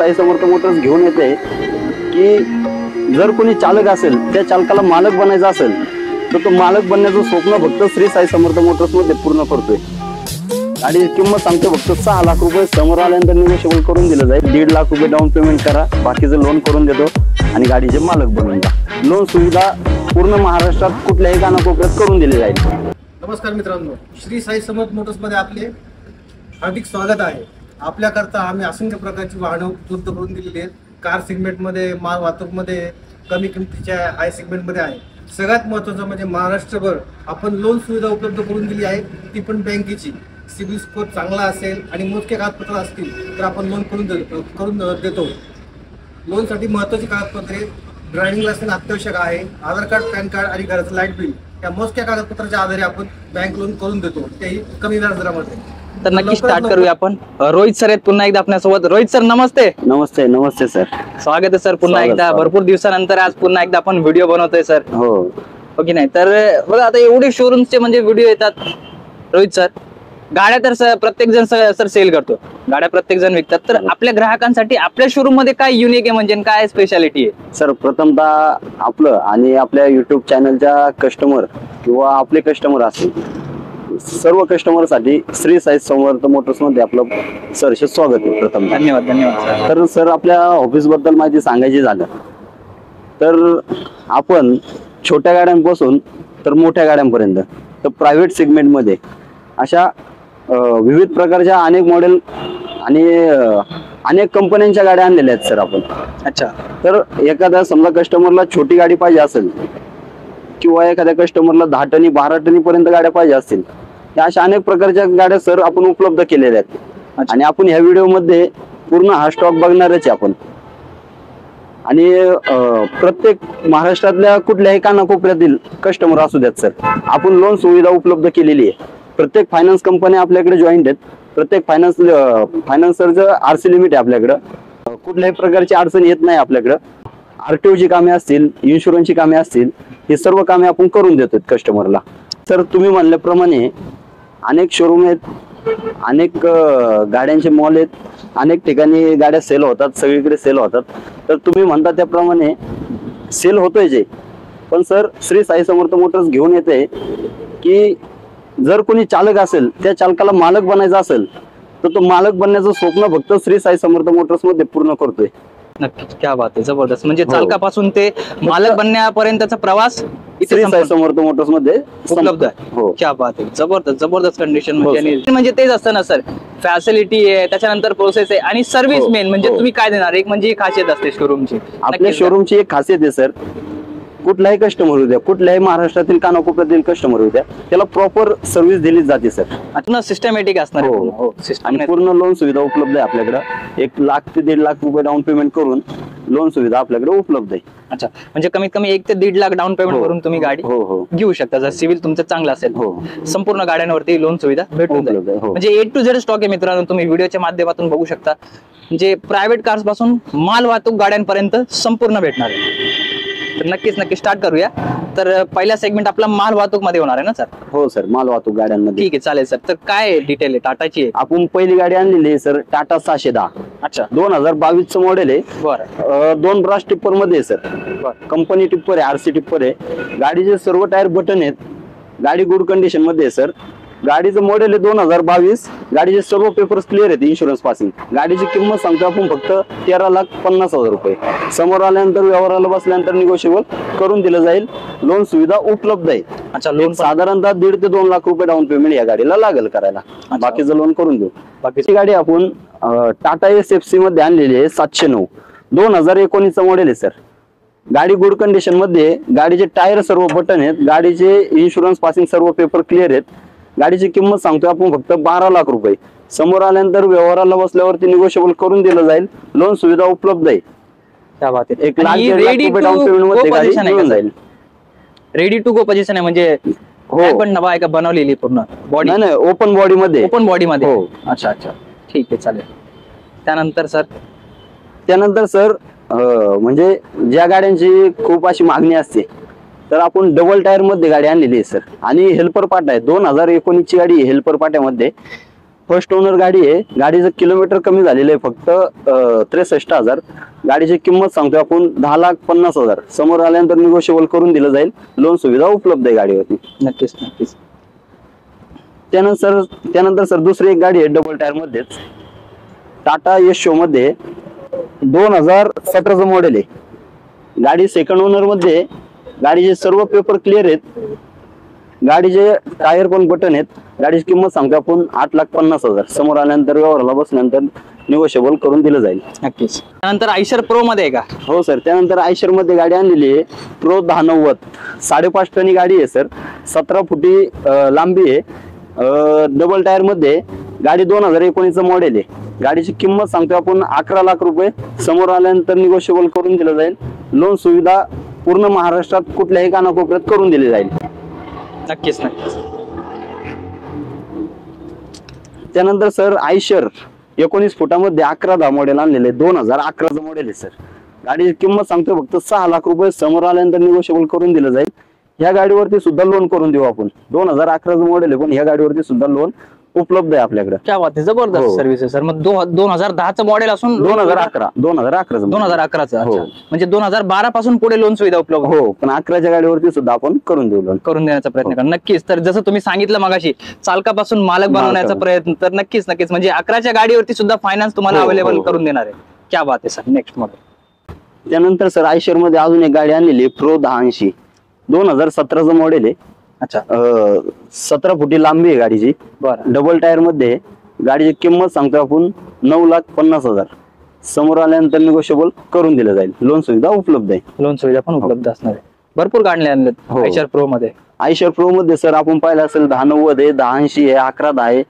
साई समर्थ Motors घेऊन येते की जर कोणी चालक असेल त्या चालकाला मालक बनायचं असेल तर तो मालक बनण्याचं स्वप्न फक्त श्री साई समर्थ मोटर्स मध्ये पूर्ण करतोय। गाडीची किंमत सांगतो फक्त 6 लाख रुपये, समोर आल्यानंतर निगोशिएबल करून दिलं जाईल। 1.5 लाख रुपये डाऊन पेमेंट करा, बाकीचं लोन करून देतो आणि गाडीचे मालक बनून जा। लोन सुविधा पूर्ण महाराष्ट्रात कुठल्याही कानाकोपऱ्यात करून दिली जाईल। नमस्कार मित्रांनो, श्री साई समर्थ मोटर्स मध्ये आपले हार्दिक स्वागत आहे। आपल्याकरता आम्ही असंख्य प्रकारची वाहनं उपलब्ध करून दिलेली आहेत। कार सेगमेंट मध्ये, माल वाहतूक मध्ये, कमी किमतीच्या हाय सेगमेंट मध्ये आहे। सगळ्यात महत्त्वाचं म्हणजे महाराष्ट्रभर आपण लोन सुविधा उपलब्ध करून दिली आहे, ती पण बँकेची। सिबिल स्कोर चांगला असेल आणि मोजके कागदपत्र असतील तर आपण लोन करून देतो। लोनसाठी महत्त्वाची कागदपत्रे, ड्रायव्हिंग लायसन्स अत्यावश्यक आहे, आधार कार्ड, पॅन कार्ड आणि घराचं लाईट बिल या मोजक्या कागदपत्राच्या आधारे आपण बँक लोन करून देतो, तेही कमी व्याजदरामध्ये। तर नक्की स्टार्ट करूया आपण। रोहित सर आहेत पुन्हा एकदा आपल्यासोबत। रोहित सर नमस्ते। नमस्ते नमस्ते सर, स्वागत आहे सर पुन्हा एकदा। भरपूर दिवसानंतर आज पुन्हा एकदा आपण व्हिडिओ बनवतोय सर, हो की नाही? तर बघा आता एवढे शोरूमचे म्हणजे व्हिडिओ येतात रोहित सर, गाड्या तर प्रत्येक जण सर सेल करतो, गाड्या प्रत्येक जण विकतात। तर आपल्या ग्राहकांसाठी आपल्या शोरूम मध्ये काय युनिक आहे, म्हणजे काय स्पेशालिटी आहे सर? प्रथमतः आपलं आणि आपल्या युट्यूब चॅनलच्या कस्टमर किंवा आपले कस्टमर असतील सर्व कस्टमरसाठी श्री साई समर्थ मोटर्स मध्ये आपलं सहर्ष स्वागत आहे। प्रथम धन्यवाद धन्यवाद। तर सर आपल्या ऑफिस बद्दल माहिती सांगायची झालं तर आपण छोट्या गाड्यांपासून तर मोठ्या गाड्यांपर्यंत तर प्रायव्हेट सेगमेंट मध्ये अशा विविध प्रकारच्या अनेक मॉडेल आणि अनेक कंपन्यांच्या गाड्या आणलेल्या आहेत सर आपण। अच्छा, तर एखाद्या समजा कस्टमरला छोटी गाडी पाहिजे असेल किंवा एखाद्या कस्टमरला 10 टनी 12 टनी पर्यंत गाड्या पाहिजे असतील, या अशा अनेक प्रकारच्या गाड्या सर आपण उपलब्ध केलेल्या आहेत। आणि आपण ह्या व्हिडिओ मध्ये पूर्ण हा स्टॉक बघणारच आहे आपण। आणि प्रत्येक महाराष्ट्रातल्या कुठल्याही कानाकोपऱ्यातील कस्टमर असू द्यात सर, आपण लोन सुविधा उपलब्ध केलेली आहे। प्रत्येक फायनान्स कंपन्या आपल्याकडे जॉईंट आहेत, प्रत्येक फायनान्सरचं आरसी लिमिट आहे आपल्याकडं, कुठल्याही प्रकारची अडचण येत नाही आपल्याकडं। आरटीओची कामे असतील, इन्शुरन्सची कामे असतील, हे सर्व कामे आपण करून देतो कस्टमरला। सर तुम्ही म्हणल्याप्रमाणे अनेक शोरूम आहेत, अनेक गाड्यांचे मॉल आहेत, अनेक ठिकाणी गाड्या सेल होतात, सगळीकडे सेल होतात। तर तुम्ही म्हणता त्याप्रमाणे सेल होतोय जे, पण सर श्री साई समर्थ मोटर्स घेऊन येते की जर कोणी चालक असेल त्या चालकाला मालक बनायचं असेल तर तो मालक बनण्याचं स्वप्न फक्त श्री साई समर्थ मोटर्स मध्ये पूर्ण करतोय। नक्कीच, क्या बात आहे, जबरदस्त। म्हणजे चालकापासून ते मालक बनण्यापर्यंतचा प्रवास श्री साई समर्थ मोटर्स मध्ये उपलब्ध आहे। हो, क्या बात आहे, जबरदस्त जबरदस्त कंडिशन म्हणजे तेच असतं ना सर, फॅसिलिटी आहे, त्याच्यानंतर प्रोसेस आहे आणि सर्व्हिस मेन म्हणजे तुम्ही काय देणार, एक म्हणजे खासियत असते शोरूमची। आपल्या शोरूमची एक खासियत आहे सर, कुठलाही कस्टमर होऊ द्या, कुठल्याही महाराष्ट्रातील कानाकोपऱ्यातील कस्टमर होऊ द्या, त्याला प्रॉपर सर्व्हिस दिली जाते सर। पूर्ण सिस्टमॅटिक असणार आणि पूर्ण लोन सुविधा उपलब्ध आहे आपल्याकडे। 1 लाख ते 1.5 लाख रुपये डाऊन पेमेंट करून लोन सुविधा आपल्याकडे उपलब्ध आहे। अच्छा, म्हणजे कमीत कमी 1 ते 1.5 लाख डाऊन पेमेंट करून तुम्ही गाडी घेऊ शकता जर सिव्हिल तुमचं चांगलं असेल। संपूर्ण गाड्यांवरती लोन सुविधा भेटून जाईल। म्हणजे A to Z स्टॉक आहे मित्रांनो, तुम्ही व्हिडिओच्या माध्यमातून बघू शकता। म्हणजे प्रायव्हेट कार्स पासून माल वाहतूक गाड्यांपर्यंत संपूर्ण भेटणार आहे। तर नक्कीच स्टार्ट करूया। तर पहिला सेगमेंट आपला माल वाहतूक मध्ये होणार आहे ना सर? हो सर, माल वाहतूक गाड्यांमध्ये। ठीक आहे, चालेल सर। तर काय डिटेल आहे टाटाची आहे? आपण पहिली गाडी आणलेली आहे सर, टाटा 610। अच्छा, 2022 चं मॉडेल आहे। बरं, 2 ब्रास टिप्पर मध्ये आहे सर, कंपनी टिप्पर आहे, आरसी टिप्पर आहे। गाडीचे सर्व टायर बटन आहेत, गाडी गुड कंडिशन मध्ये आहे सर। गाडीचं मॉडेल आहे 2022, गाडीचे सर्व पेपर्स क्लिअर आहेत, इन्शुरन्स पासिंग। गाडीची किंमत सांगतो आपण फक्त 13,50,000 रुपये, समोर आल्यानंतर व्यवहाराला बसल्यानंतर निगोशिएबल करून दिलं जाईल। लोन सुविधा उपलब्ध आहे। अच्छा, लोन साधारणतः 1.5 ते 2 लाख रुपये डाऊन पेमेंट या गाडीला लागेल करायला, बाकीचं लोन करून देऊ। बाकीची गाडी आपण टाटा SFC मध्ये आणलेली आहे, 709, 2019 मॉडेल आहे सर। गाडी गुड कंडिशन मध्ये, गाडीचे टायर सर्व बटन आहेत, गाडीचे इन्शुरन्स पासिंग सर्व पेपर क्लिअर आहेत। गाडीची किंमत सांगतोय आपण फक्त 12 लाख रुपये, समोर आल्यानंतर व्यवहाराला बसल्यावरती निगोशिएबल करून दिलं जाईल। लोन सुविधा उपलब्ध आहे। क्या बात आहे। 1 लाख 1.5 लाख रुपये डाऊन पेमेंट मध्ये गाडी मिळून जाईल। रेडी टू गो पोझिशन आहे, म्हणजे पण नवा आहे का बनवलेली पूर्ण बॉडी? नाही, ओपन बॉडी मध्ये, ओपन बॉडी मध्ये। अच्छा, ठीक आहे, चालेल। त्यानंतर सर म्हणजे ज्या गाड्यांची खूप अशी मागणी असते तर आपण डबल टायर मध्ये गाडी आणलेली आहे सर। आणि हेल्पर पार्ट आहे, 2019 ची गाडी हेल्पर पाट्यामध्ये। फर्स्ट ओनर गाडी आहे. गाडीचं किलोमीटर कमी झालेलं आहे फक्त 63,000. गाडीची किंमत सांगतो आपण 10,50,000. समोर आल्यानंतर निगोशिएबल करून दिलं जाईल. लोन सुविधा उपलब्ध आहे गाडीवरती. नक्कीच नक्कीच. त्यानंतर सर दुसरी एक गाडी आहे डबल टायर मध्येच, टाटा यशो मध्ये 2017चं मॉडेल आहे. गाडी सेकंड ओनर मध्ये. गाडीचे सर्व पेपर क्लिअर आहेत. गाडीचे टायर पण बटन आहेत. गाडीची किंमत सांगतो आपण 8,50,000. समोर आल्यानंतर व्यवहाराला बसल्यानंतर निगोशिएबल करून दिलं जाईल. नक्कीच. त्यानंतर आयशर प्रो मध्ये आहे का? हो सर. त्यानंतर आयशर मध्ये गाडी आणलेली आहे प्रो 1090. 5.5 टनी गाडी आहे सर. 17 फुटी लांबी आहे. डबल टायर मध्ये. गाडी 2019चं मॉडेल आहे. गाडीची किंमत सांगतो आपण 11 लाख रुपये. समोर आल्यानंतर निगोशिएबल करून दिलं जाईल. लोन सुविधा पूर्ण महाराष्ट्रात कुठल्याही कानाकोपऱ्यात करून दिली जाईल. नक्कीच नक्कीच. त्यानंतर सर आयशर 19 फुटामध्ये 11-10 मॉडेल आणलेले. 2011चं मॉडेल आहे सर. गाडीची किंमत सांगतो फक्त 6 लाख रुपये. समोर आल्यानंतर निगोशिएबल करून दिलं जाईल. ह्या गाडीवरती सुद्धा लोन करून देऊ आपण. 2011चं मॉडेल आहे पण ह्या गाडीवरती सुद्धा लोन उपलब्ध आहे आपल्याकडे. क्या बात आहे. जबरदस्त सर्व्हिस आहे सर. मग 2010चं मॉडेल असून 2011चं. हो. म्हणजे 2012 पासून पुढे लोन सुविधा उपलब्ध. हो पण 11च्या गाडीवरती सुद्धा आपण करून देऊ लोन. करून देण्याचा प्रयत्न करा. नक्कीच. तर जसं तुम्ही सांगितलं मगाशी चालकापासून मालक बनवण्याचा प्रयत्न, तर नक्कीच नक्कीच म्हणजे 11च्या गाडीवरती सुद्धा फायनान्स तुम्हाला अवेलेबल करून देणार आहे. क्या बात आहे सर. Next model. त्यानंतर सर आयशर मध्ये अजून एक गाडी आणलेली प्रो 1080. 2017चं मॉडेल आहे. अच्छा. 17 फुटी लांबी आहे गाडीची. बरं. डबल टायर मध्ये. गाडीची किंमत सांगतो आपण 9,50,000. समोर आल्यानंतर निगोशिएबल करून दिलं जाईल. लोन सुविधा उपलब्ध आहे. लोन सुविधा पण उपलब्ध असणार आहे. भरपूर गाड्या आणल्यात आयशर प्रो मध्ये. आयशर प्रो मध्ये सर आपण पाहिलं असेल 1090 आहे, 1080 आहे, 1110 आहे.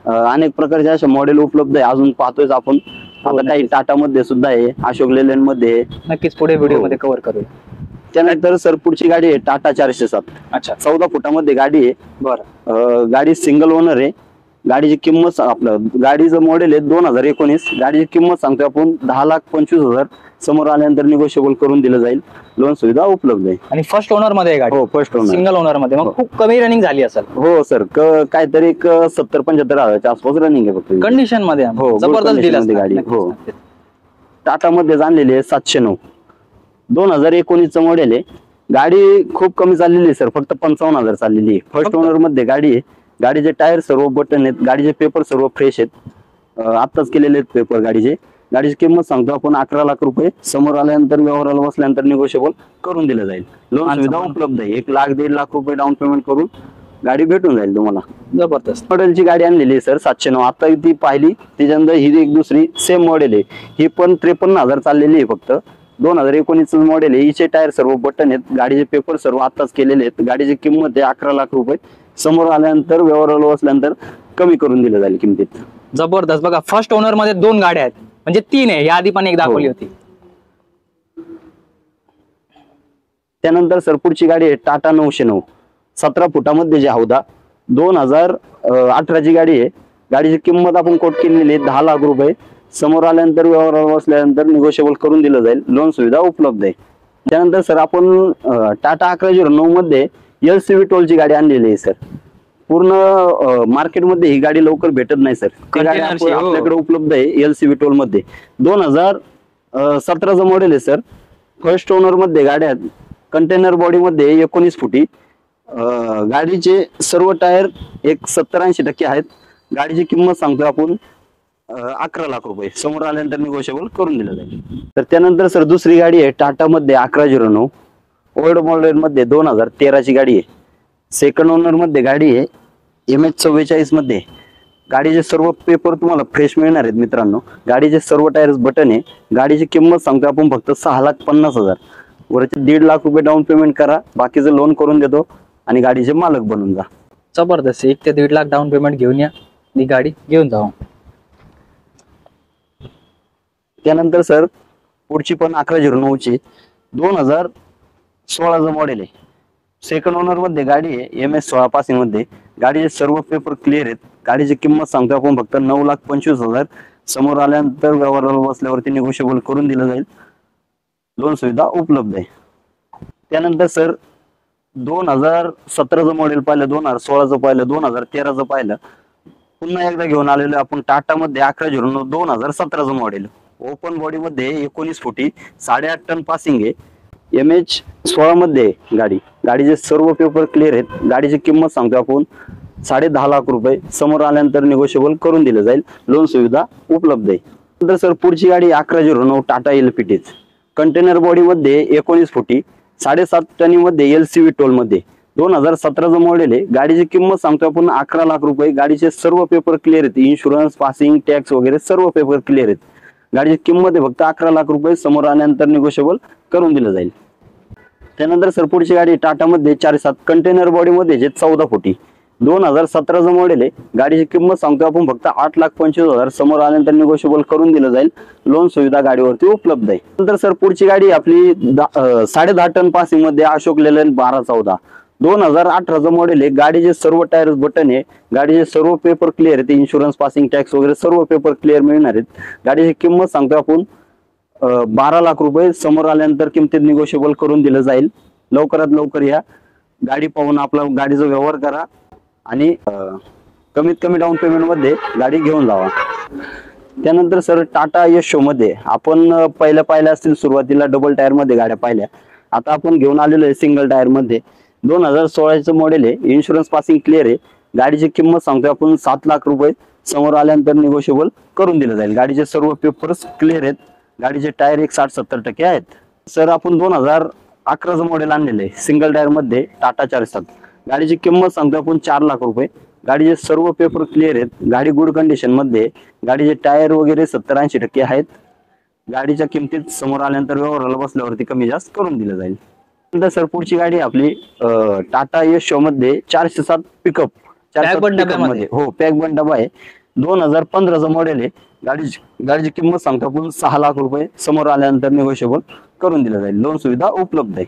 अनेक प्रकारचे असे मॉडेल उपलब्ध आहे. अजून पाहतोय आपण. आता काही टाटा मध्ये सुद्धा आहे, अशोक लेलँड मध्ये आहे. नक्कीच पुढे व्हिडिओ मध्ये कव्हर करूया. त्यानंतर सर पुढची गाडी आहे टाटा 407. अच्छा. 14 फुटामध्ये गाडी आहे. बरं. गाडी सिंगल ओनर आहे. गाडीची किंमत आपलं गाडीचं मॉडेल आहे 2019. गाडीची किंमत सांगतो आपण 10,25,000. समोर आल्यानंतर निगोशिएबल करून दिलं जाईल. लोन सुविधा उपलब्ध आहे. आणि फर्स्ट ओनर मध्ये गाडी. हो फर्स्ट ओनर. सिंगल ओनर मध्ये. मग खूप कमी रनिंग झाली असेल. हो सर. काहीतरी 70-75 हजाराच्या आसपास रनिंग आहे फक्त. कंडिशन मध्ये. हो जबरदस्त दिली गाडी. हो टाटा मध्ये आणलेली आहे 709. 2019चं मॉडेल आहे. गाडी खूप कमी चाललेली आहे सर. फक्त 55,000 चाललेली आहे. फर्स्ट ओनर मध्ये गाडी आहे. गाडीचे टायर सर्व बटन आहेत. गाडीचे पेपर सर्व फ्रेश आहेत. आत्ताच केलेले आहेत पेपर गाडीचे. गाडीची किंमत सांगतो आपण 11 लाख रुपये. समोर आल्यानंतर व्यवहाराला बसल्यानंतर निगोशिएबल करून दिलं जाईल. लोन सुविधा उपलब्ध आहे. 1 लाख 1.5 लाख रुपये डाऊन पेमेंट करून गाडी भेटून जाईल तुम्हाला. जबरदस्त. मॉडेलची गाडी आणलेली आहे सर 709. आता ती पाहिली त्याच्यानंतर ही एक दुसरी सेम मॉडेल आहे. ही पण 53,000 चाललेली आहे फक्त. 2019 मॉडेल आहे. हिचे टायर सर्व बटन आहेत. गाडीचे पेपर सर्व आताच केलेले आहेत. गाडीची किंमत आहे 11 लाख रुपये. समोर आल्यानंतर व्यवहाराला बसल्यानंतर कमी करून दिलं जाईल किमतीत. जबरदस्त. बघा फर्स्ट ओनर मध्ये 2 गाड्या आहेत. म्हणजे 3 आहे. या आधी पण एक दाखवली होती. त्यानंतर सर पुढची गाडी आहे टाटा 909. 17 फुटामध्ये जे हौदा. 2018ची गाडी आहे. गाडीची किंमत आपण कोट केलेली आहे 10 लाख रुपये. समोर आल्यानंतर व्यवहाराला बसल्यानंतर निगोशिएबल करून दिलं जाईल. लोन सुविधा उपलब्ध आहे. त्यानंतर सर आपण टाटा 1109 मध्ये LCV टोलची गाडी आणलेली आहे सर. पूर्ण मार्केटमध्ये ही गाडी लवकर भेटत नाही सर. ती गाडी आपल्याकडे उपलब्ध आहे LCV टोल मध्ये. 2017चं मॉडेल आहे सर. फर्स्ट ओनर मध्ये गाड्या आहेत. कंटेनर बॉडी मध्ये 19 फुटी. गाडीचे सर्व टायर एक 70-80% आहेत. गाडीची किंमत सांगतो आपण 11 लाख रुपये. समोर आल्यानंतर निगोशिएबल करून दिलं जाईल. तर त्यानंतर सर दुसरी गाडी आहे टाटा मध्ये 1109. ओल्ड मॉडेल मध्ये 2013ची गाडी आहे. सेकंड ओनर मध्ये गाडी आहे. MH44 मध्ये. गाडीचे सर्व पेपर तुम्हाला फ्रेश मिळणार आहेत मित्रांनो. गाडीचे सर्व टायर्स बटन आहे. गाडीची किंमत सांगतो आपण फक्त 6,50,000. वरचे 1.5 लाख रुपये डाऊन पेमेंट करा. बाकीचं लोन करून देतो आणि गाडीचे मालक बनून जा. जबरदस्त. 1 ते 1.5 लाख डाऊन पेमेंट घेऊन या. ही गाडी घेऊन जाऊ. त्यानंतर सर पुढची पण 1109ची 2016चं मॉडेल आहे. सेकंड ओनर मध्ये गाडी आहे. MS16 पासिंग मध्ये. गाडीचे सर्व पेपर क्लिअर आहेत. गाडीची किंमत सांगतो आपण फक्त 9,25,000. समोर आल्यानंतर व्यवहाराला बसल्यावरती निगोशिएबल करून दिलं जाईल. लोन सुविधा उपलब्ध आहे. त्यानंतर सर 2017चं मॉडेल पाहिलं, 2016चं पाहिलं, 2013चं पाहिलं. पुन्हा एकदा घेऊन आलेलो आपण टाटा मध्ये 1109 2017 मॉडेल. ओपन बॉडी मध्ये 19 फुटी 8.5 टन पासिंग आहे. MH16 मध्ये गाडीचे सर्व पेपर क्लिअर आहेत. गाडीची किंमत सांगतो आपण 10.5 लाख रुपये. समोर आल्यानंतर निगोशिएबल करून दिलं जाईल. लोन सुविधा उपलब्ध आहे. नंतर सर पुढची गाडी 1109 टाटा LPT कंटेनर बॉडी मध्ये 19 फुटी 7.5 टनी मध्ये LCV टोल मध्ये 2017 मॉडेल आहे. गाडीची किंमत सांगतो आपण 11 लाख रुपये. गाडीचे सर्व पेपर क्लिअर आहेत. इन्शुरन्स पासिंग टॅक्स वगैरे सर्व पेपर क्लिअर आहेत. गाडीची किंमत आहे फक्त 11 लाख रुपये. समोर आल्यानंतर निगोशिएबल करून दिलं जाईल. त्यानंतर सर पुढची गाडी टाटा मध्ये 4.7 कंटेनर बॉडी मध्ये जे 14 फुटी 2017 मॉडेल आहे. गाडीची किंमत सांगतो आपण फक्त 8,25,000. समोर आल्यानंतर निगोशिएबल करून दिलं जाईल. लोन सुविधा गाडीवरती उपलब्ध आहे. नंतर सर पुढची गाडी आपली 10.5 टन पासिंग मध्ये अशोक लेलँड 1214 2018 मॉडेल आहे. गाडीचे सर्व टायर बटन आहे. गाडीचे सर्व पेपर क्लिअर आहेत. इन्शुरन्स पासिंग टॅक्स वगैरे सर्व पेपर क्लिअर मिळणार आहेत. गाडीची किंमत सांगतो आपण 12 लाख रुपये. समोर आल्यानंतर किमतीत निगोशिएबल करून दिलं जाईल. लवकरात लवकर या गाडी पाहून आपला गाडीचा व्यवहार करा आणि कमीत कमी डाऊन पेमेंट मध्ये गाडी घेऊन जावा. त्यानंतर सर टाटा यशो मध्ये आपण पाहिल्या असतील सुरुवातीला डबल टायर मध्ये गाड्या पाहिल्या. आता आपण घेऊन आलेलो आहे सिंगल टायर मध्ये 2016 मॉडेल आहे. इन्शुरन्स पासिंग क्लिअर आहे. गाडीची किंमत सांगतोय आपण 7 लाख रुपये. समोर आल्यानंतर निगोशिएबल करून दिलं जाईल. गाडीचे सर्व पेपर्स क्लिअर आहेत. गाडीचे टायर 60-70% आहेत. सर आपण 2011 मॉडेल आणलेले आहे सिंगल टायर मध्ये टाटा 4.7. गाडीची किंमत सांगतो आपण 4 लाख रुपये. गाडीचे सर्व पेपर क्लिअर आहेत. गाडी गुड कंडिशन मध्ये. गाडीचे टायर वगैरे 70-80% आहेत. गाडीच्या किमतीत समोर आल्यानंतर व्यवहाराला बसल्यावरती कमी जास्त करून दिलं जाईल. नंतर सर पुढची गाडी आपली टाटा यशो मध्ये 407 पिकअप 407 मध्ये हो पॅक बन डबा आहे. 2015 मॉडेल आहे. गाडीची किंमत सांगतो आपण 6 लाख रुपये. समोर आल्यानंतर निगोशिएबल करून दिलं जाईल. लोन सुविधा उपलब्ध आहे.